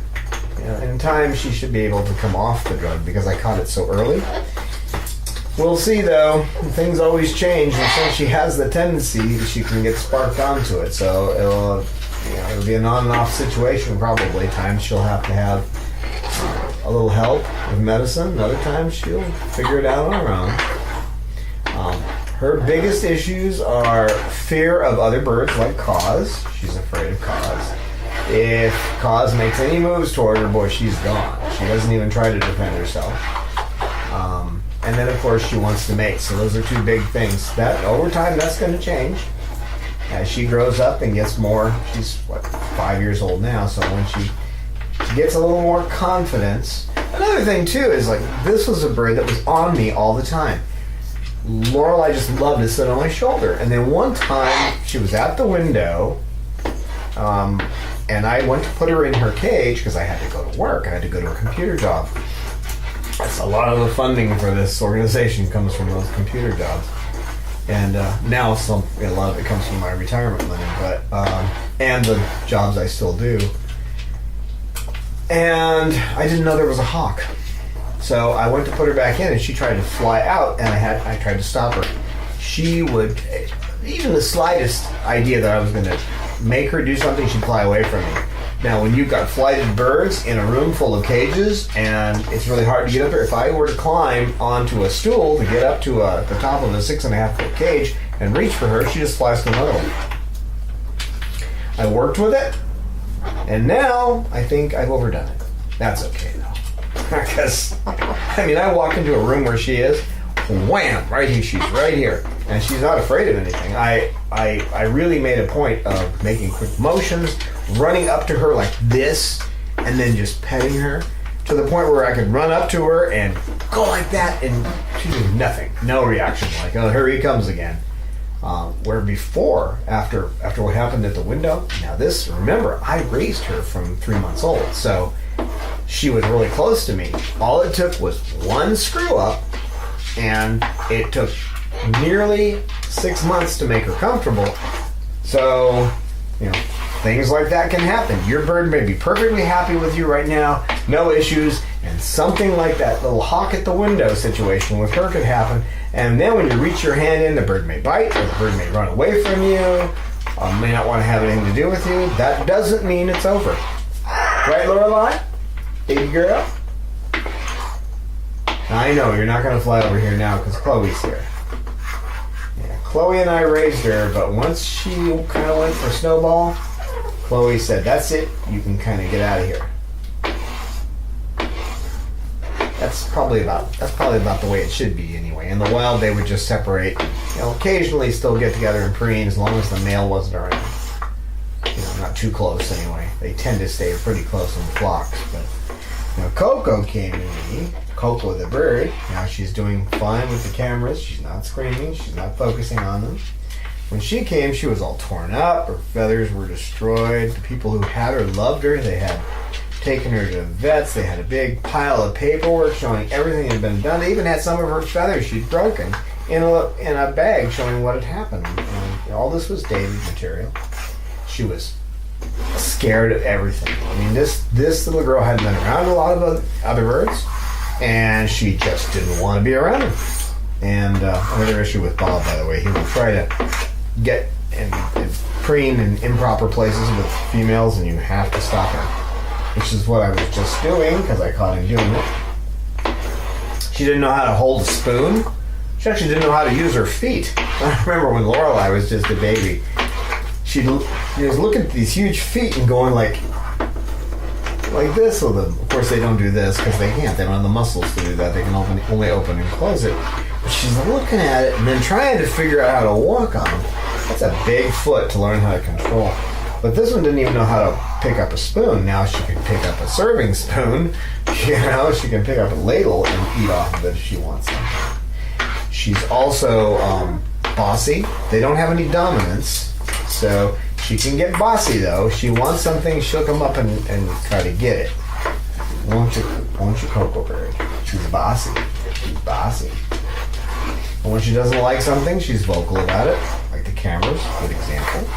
in time, she should be able to come off the drug because I caught it so early. We'll see, though. Things always change, and since she has the tendency, she can get sparked onto it. So it'll be an on and off situation probably. Times she'll have to have a little help with medicine. And other times she'll figure it out on her own. Her biggest issues are fear of other birds like Cause. She's afraid of Cause. If Cause makes any moves toward her, boy, she's gone. She doesn't even try to defend herself. And then, of course, she wants to mate. So those are two big things. That over time, that's going to change. As she grows up and gets more, she's, 5 years old now, so when she gets a little more confidence. Another thing, too, is, this was a bird that was on me all the time. Lorelei just loved to sit on my shoulder. And then one time, she was at the window, and I went to put her in her cage because I had to go to work. I had to go to a computer job. That's a lot of the funding for this organization comes from those computer jobs. And now a lot of it comes from my retirement money, but and the jobs I still do. And I didn't know there was a hawk. So I went to put her back in, and she tried to fly out, and I tried to stop her. She would, even the slightest idea that I was going to make her do something, she'd fly away from me. Now, when you've got flighted birds in a room full of cages, and it's really hard to get up there, if I were to climb onto a stool to get up to the top of a 6.5-foot cage and reach for her, she just flies to another one. I worked with it, and now I think I've overdone it. That's okay, though. Because, I walk into a room where she is, wham, right here, she's right here. And she's not afraid of anything. I really made a point of making quick motions, running up to her like this, and then just petting her to the point where I could run up to her and go like that, and she did nothing. No reaction. Like, oh, here he comes again. Where before, after what happened at the window, now this, remember, I raised her from 3 months old, so she was really close to me. All it took was one screw up, and it took nearly 6 months to make her comfortable. So, things like that can happen. Your bird may be perfectly happy with you right now, no issues, and something like that little hawk at the window situation with her could happen. And then when you reach your hand in, the bird may bite, or the bird may run away from you, may not want to have anything to do with you. That doesn't mean it's over. Right, Lorelai? Baby girl? I know, you're not going to fly over here now because Chloe's here. Yeah, Chloe and I raised her, but once she kind of went for Snowball, Chloe said, that's it, you can kind of get out of here. That's probably about the way it should be anyway. In the wild, they would just separate. Occasionally still get together and preen as long as the male wasn't around. Not too close anyway. They tend to stay pretty close in flocks. But Coco came to me. Coco the bird. Now she's doing fine with the cameras. She's not screaming. She's not focusing on them. When she came, she was all torn up. Her feathers were destroyed. The people who had her loved her. They had taken her to vets. They had a big pile of paperwork showing everything had been done. They even had some of her feathers she'd broken in a bag showing what had happened. And all this was dated material. She was scared of everything. I mean, this little girl hadn't been around a lot of other birds, and she just didn't want to be around them. And another issue with Bob, by the way, he will try to get and preen in improper places with females, and you have to stop him. Which is what I was just doing, because I caught him doing it. She didn't know how to hold a spoon. She actually didn't know how to use her feet. I remember when Lorelai was just a baby. She was looking at these huge feet and going like this with them. Of course, they don't do this because they can't. They don't have the muscles to do that. They can only open and close it. But she's looking at it and then trying to figure out how to walk on them. That's a big foot to learn how to control. But this one didn't even know how to pick up a spoon. Now she can pick up a serving spoon. She can pick up a ladle and eat off of it if she wants something. She's also bossy. They don't have any dominance, so she can get bossy though. She wants something, she'll come up and try to get it. Won't you, Coco Bird? She's bossy. She's bossy. And when she doesn't like something, she's vocal about it. Like the cameras, good example.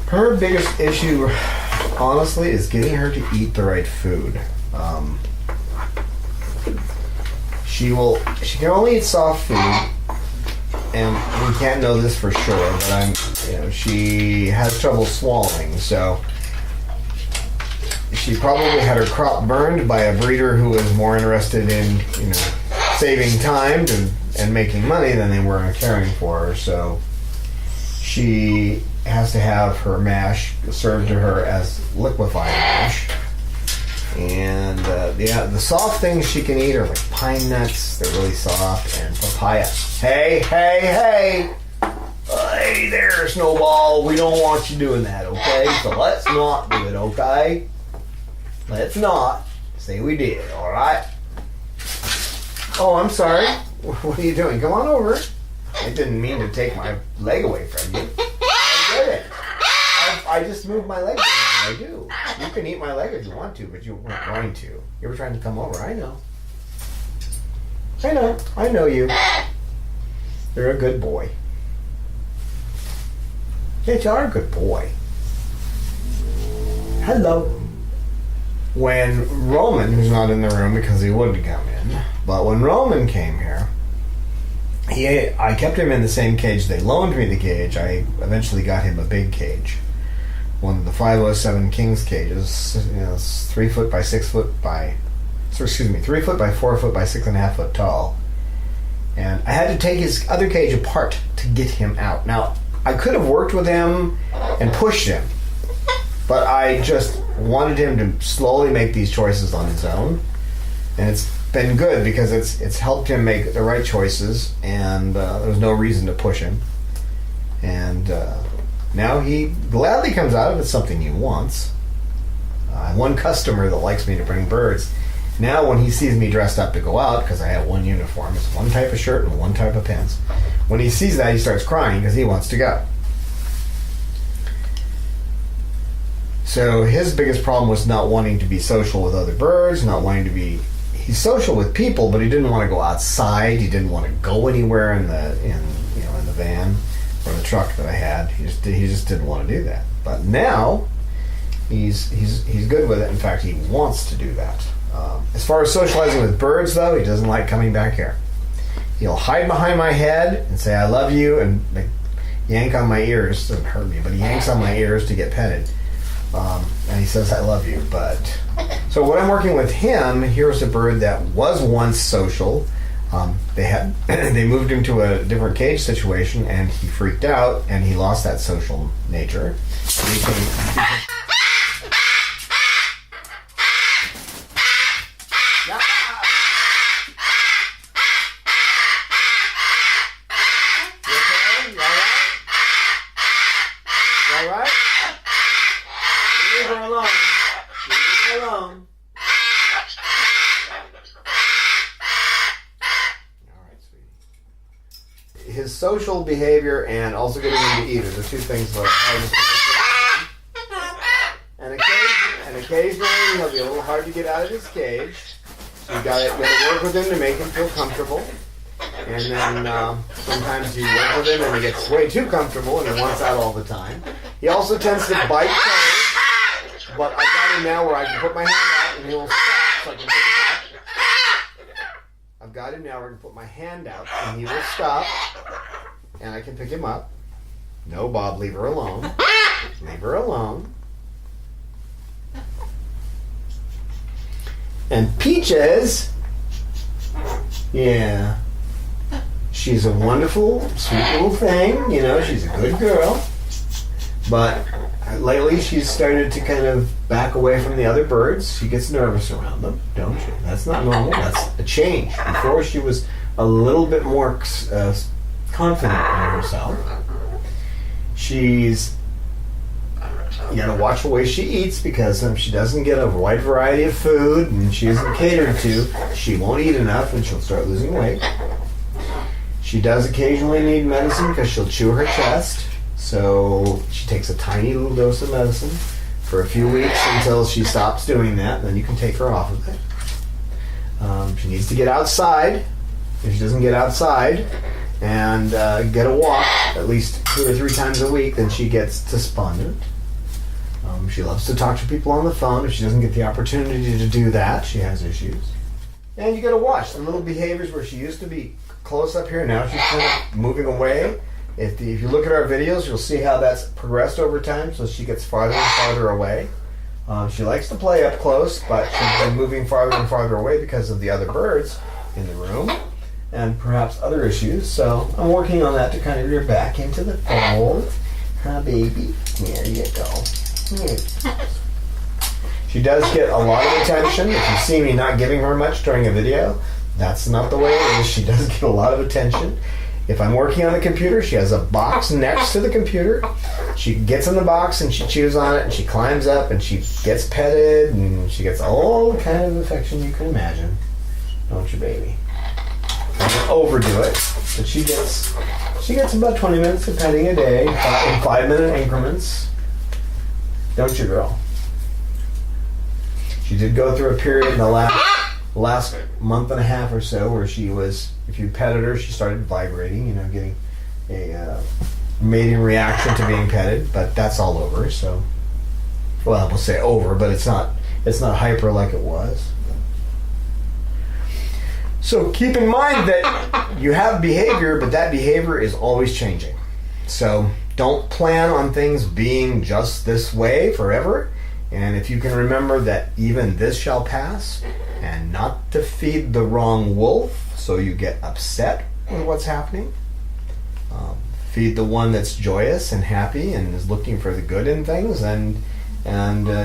Her biggest issue, honestly, is getting her to eat the right food. She can only eat soft food, and we can't know this for sure, but she has trouble swallowing, so she probably had her crop burned by a breeder who was more interested in, saving time and making money than they were in caring for her, so she has to have her mash served to her as liquefied mash. And the soft things she can eat are like pine nuts, they're really soft, and papaya. Hey there, Snowball, we don't want you doing that, okay? So let's not do it, okay? Let's not. Say we did, alright? Oh, I'm sorry. What are you doing? Come on over. I didn't mean to take my leg away from you. I just moved my leg. I do. You can eat my leg if you want to, but you weren't going to. You were trying to come over. I know. I know you. You're a good boy. Yes, you are a good boy. Hello. When Roman, who's not in the room because he wouldn't come in, but when Roman came here, I kept him in the same cage. They loaned me the cage. I eventually got him a big cage. One of the 507 Kings cages, 3 foot by 6 foot by, 3 foot by 4 foot by 6.5 foot tall. And I had to take his other cage apart to get him out. Now, I could have worked with him and pushed him, but I just wanted him to slowly make these choices on his own. And it's been good because it's helped him make the right choices, and there was no reason to push him. And now he gladly comes out if it's something he wants. One customer that likes me to bring birds, now when he sees me dressed up to go out, because I have one uniform, it's one type of shirt and one type of pants, when he sees that he starts crying because he wants to go. So his biggest problem was not wanting to be social with other birds, not wanting to be... He's social with people, but he didn't want to go outside. He didn't want to go anywhere in the van or the truck that I had. He just didn't want to do that. But now he's good with it. In fact, he wants to do that. As far as socializing with birds, though, he doesn't like coming back here. He'll hide behind my head and say, "I love you," and yank on my ears. Doesn't hurt me, but he yanks on my ears to get petted. And he says, "I love you." But so when I'm working with him, here's a bird that was once social. They moved him to a different cage situation, and he freaked out, and he lost that social nature. His social behavior and also getting him to eat are the two things that are hardest to get. And occasionally he'll be a little hard to get out of his cage. So you got to work with him to make him feel comfortable. And then sometimes you work with him and he gets way too comfortable and he wants out all the time. He also tends to bite toes, but I've got him now where I can put my hand out and he will stop so I can pick him up. I've got him now where I can put my hand out and he will stop and I can pick him up. No, Bob, leave her alone. Leave her alone. And Peaches, yeah, she's a wonderful, sweet little thing. You know, she's a good girl. But lately she's started to kind of back away from the other birds. She gets nervous around them, don't you? That's not normal. That's a change. Before she was a little bit more confident in herself. You gotta watch the way she eats because if she doesn't get a wide variety of food and she isn't catered to, she won't eat enough and she'll start losing weight. She does occasionally need medicine because she'll chew her chest. So she takes a tiny little dose of medicine for a few weeks until she stops doing that. Then you can take her off of it. She needs to get outside. If she doesn't get outside and get a walk at least 2 or 3 times a week, then she gets despondent. She loves to talk to people on the phone. If she doesn't get the opportunity to do that, she has issues. And you got to watch the little behaviors where she used to be close up here. Now she's kind of moving away. If you look at our videos, you'll see how that's progressed over time. So she gets farther and farther away. She likes to play up close, but she's been moving farther and farther away because of the other birds in the room and perhaps other issues. So I'm working on that to kind of get her back into the fold. Huh, baby? There you go. She does get a lot of attention. If you see me not giving her much during a video, that's not the way it is. She does get a lot of attention. If I'm working on the computer, she has a box next to the computer. She gets in the box and she chews on it and she climbs up and she gets petted and she gets all the kind of affection you can imagine. Don't you, baby? I don't overdo it, but she gets about 20 minutes of petting a day in 5-minute increments. Don't you, girl? She did go through a period in the last month and a half or so where she was, if you petted her, she started vibrating, getting a mating reaction to being petted, but that's all over. So, well, we'll say over, but it's not hyper like it was. So keep in mind that you have behavior, but that behavior is always changing. So don't plan on things being just this way forever. And if you can remember that even this shall pass, and not to feed the wrong wolf so you get upset with what's happening. Feed the one that's joyous and happy and is looking for the good in things, and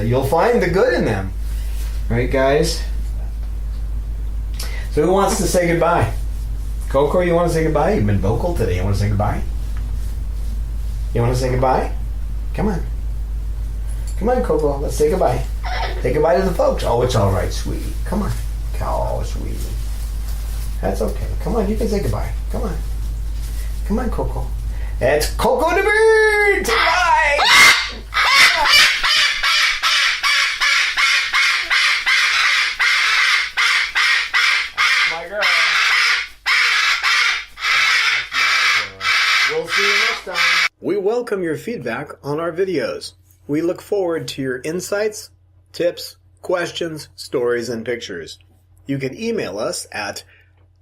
you'll find the good in them. Right, guys? So who wants to say goodbye? Coco, you want to say goodbye? You've been vocal today. You want to say goodbye? You want to say goodbye? Come on. Come on, Coco. Let's say goodbye. Say goodbye to the folks. Oh, it's all right, sweetie. Come on. Oh, sweetie. That's okay. Come on, you can say goodbye. Come on. Come on, Coco. It's Coco the bird. Say bye. My girl. We'll see you next time. We welcome your feedback on our videos. We look forward to your insights, tips, questions, stories, and pictures. You can email us at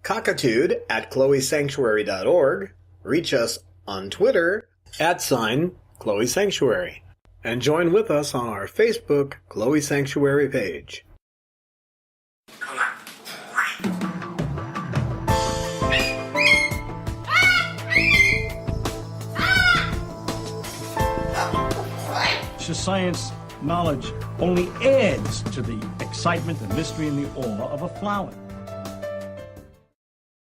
cockatoo@chloesanctuary.org, reach us on Twitter @Chloe Sanctuary, and join with us on our Facebook Chloe Sanctuary page. Science knowledge only adds to the excitement, the mystery, and the awe of a flower.